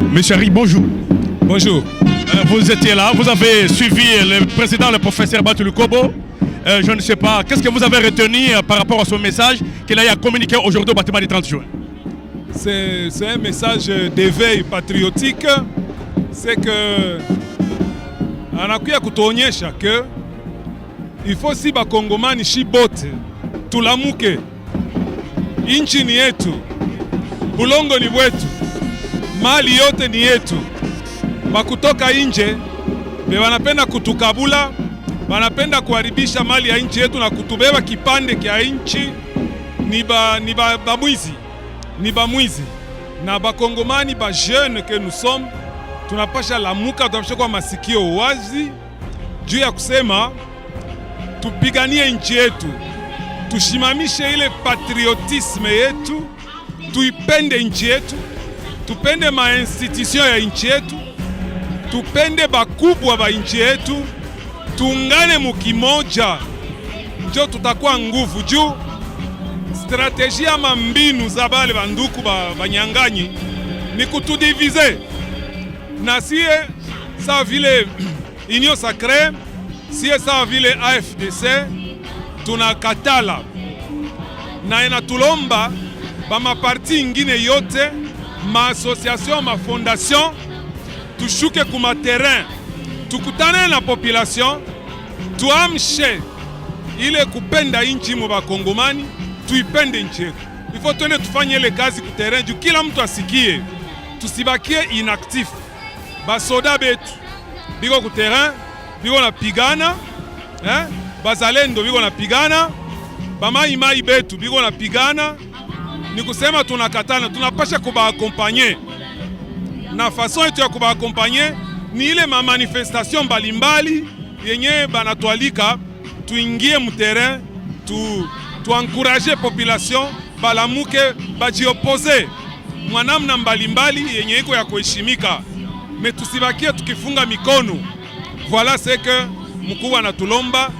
Monsieur Harry, bonjour. Bonjour. Vous étiez là, vous avez suivi le président, le professeur Batou Lukobo. Je ne sais pas, qu'est-ce que vous avez retenu par rapport à son message qu'il a eu à communiquer aujourd'hui au bâtiment du 30 juin? C'est un message d'éveil patriotique. C'est que anakuya kutuonyesha que il faut si bakongomani shi bote tulamuke, inchi ni yetu, bulongo ni bwetu, mali yote ni yetu. Bakutoka nje be wanapenda kutukabula, wanapenda kuharibisha mali ya nchi yetu na kutubeba kipande kya nchi. Ni bamwizi, ni bamwizi. Na bakongomani ba jeune que nous sommes, tunapasha lamuka, tunapasha kwa masikio wazi juu ya kusema tupiganie nchi yetu, tushimamishe ile patriotisme yetu, tuipende nchi yetu, tupende mainstitution ya nchi yetu, tupende bakubwa ba nchi yetu, tuungane mukimoja, njo tutakuwa nguvu. Juu strategia ama mbinu za bale banduku banyanganyi ni kutudivize, na sie sawa vile Union Sacrée, sie sawa vile AFDC tunakatala, na inatulomba ba maparti ingine yote, ma association, ma fondation, tushuke kuma terrain, tukutane na population, tuamshe ile kupenda inchi mu bakongomani, tuipende nchi yetu. Ifo twende tufanye ile kazi ku terrain juu kila mtu asikie, tusibakie inactif. Basoda betu biko ku terrain, biko napigana, bazalendo biko napigana, bamaimai betu biko napigana. Ni kusema tunakatana, tunapasha kubaakompanye, na fason yetu ya kubaakompanye ni ile ma manifestation mbalimbali yenye banatualika tuingie mu terrain, tu encourager population balamuke, bajiopose mwanamna mbalimbali yenye iko ya kuheshimika, me tusibakie tukifunga mikono. Voilà ce que mkuu anatulomba.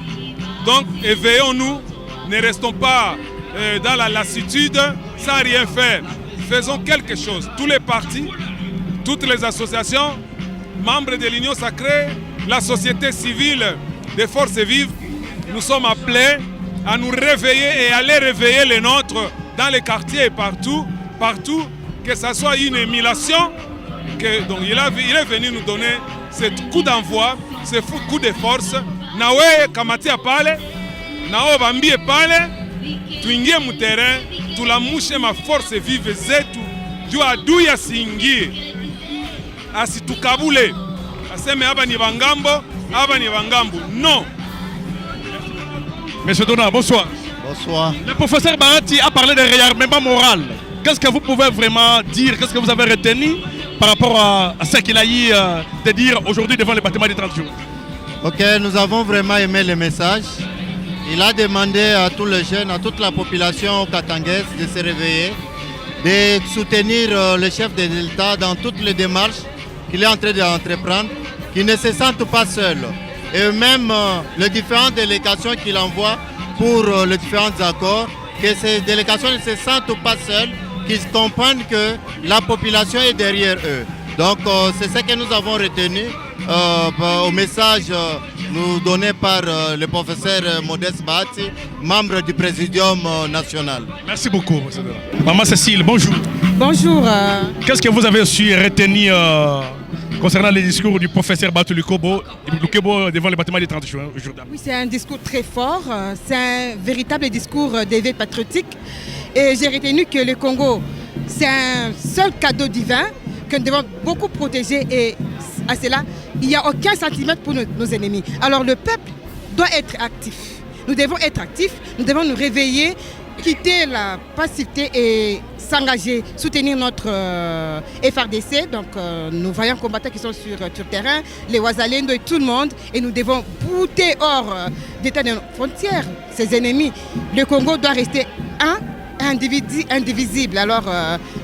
Donc éveillons-nous, ne restons pas dans la lassitude sans rien faire. Faisons quelque chose. Tous les partis, toutes les associations, membres de l'Union Sacrée, la société civile des forces vives, nous sommes appelés à nous réveiller et aller réveiller les nôtres dans les quartiers et partout, que ça soit une émulation. Donc il est venu nous donner ce coup d'envoi, ce coup de force. Nawe kamatia pale, nao bambie pale, tuingie mu terrain, tulamushe ma force vive zetu, juu adui asiingie, asitukabule, aseme haba ni bangambo, haba ni bangambo. Non. Monsieur Donat, bonsoir. Bonsoir. Le professeur Bahati a parlé de réarmement moral. Qu'est-ce que vous pouvez vraiment dire? Qu'est-ce que vous avez retenu par rapport à ce qu'il a eu de dire aujourd'hui devant le bâtiment des 30 jours? Ok, nous avons vraiment aimé le message. Il a demandé à tous les jeunes, à toute la population katangaise de se réveiller, de soutenir le chef de l'État dans toutes les démarches qu'il est en train d'entreprendre, qu'ils ne se sentent pas seuls. Et même les différentes délégations qu'il envoie pour les différents accords, que ces délégations ne se sentent pas seules, qu'ils comprennent que la population est derrière eux. Donc c'est ce que nous avons retenu au message nous donné par le professeur Modeste Bahati, membre du Présidium national. Merci beaucoup. Maman Cécile, bonjour. Bonjour. Qu'est-ce que vous avez su retenir concernant les discours du professeur Batou Lukobo devant le bâtiment des 30 juin aujourd'hui? Oui, c'est un discours très fort, c'est un véritable discours d'éveil patriotique. Et j'ai retenu que le Congo, c'est un seul cadeau divin que nous devons beaucoup protéger, et à cela, il n'y a aucun centimètre pour nos ennemis. Alors le peuple doit être actif. Nous devons être actifs, nous devons nous réveiller, quitter la passivité et s'engager, soutenir notre FRDC, donc nos vaillants combattants qui sont sur le terrain, les Ouazalendo et tout le monde, et nous devons bouter hors d'état de nos frontières ces ennemis. Le Congo doit rester indivisible. Alors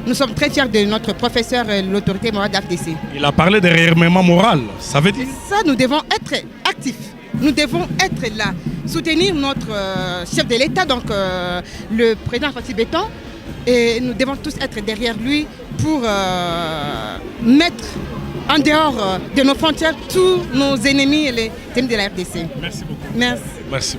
nous sommes très fiers de notre professeur, l'autorité morale d'FDC. Il a parlé de réarmement moral, ça veut dire? Ça, nous devons être actifs. Nous devons être là, soutenir notre chef de l'État, donc le président Fatih Béton, Et nous devons tous être derrière lui pour mettre en dehors de nos frontières tous nos ennemis et les ennemis de la RDC. Merci beaucoup. Merci. Merci.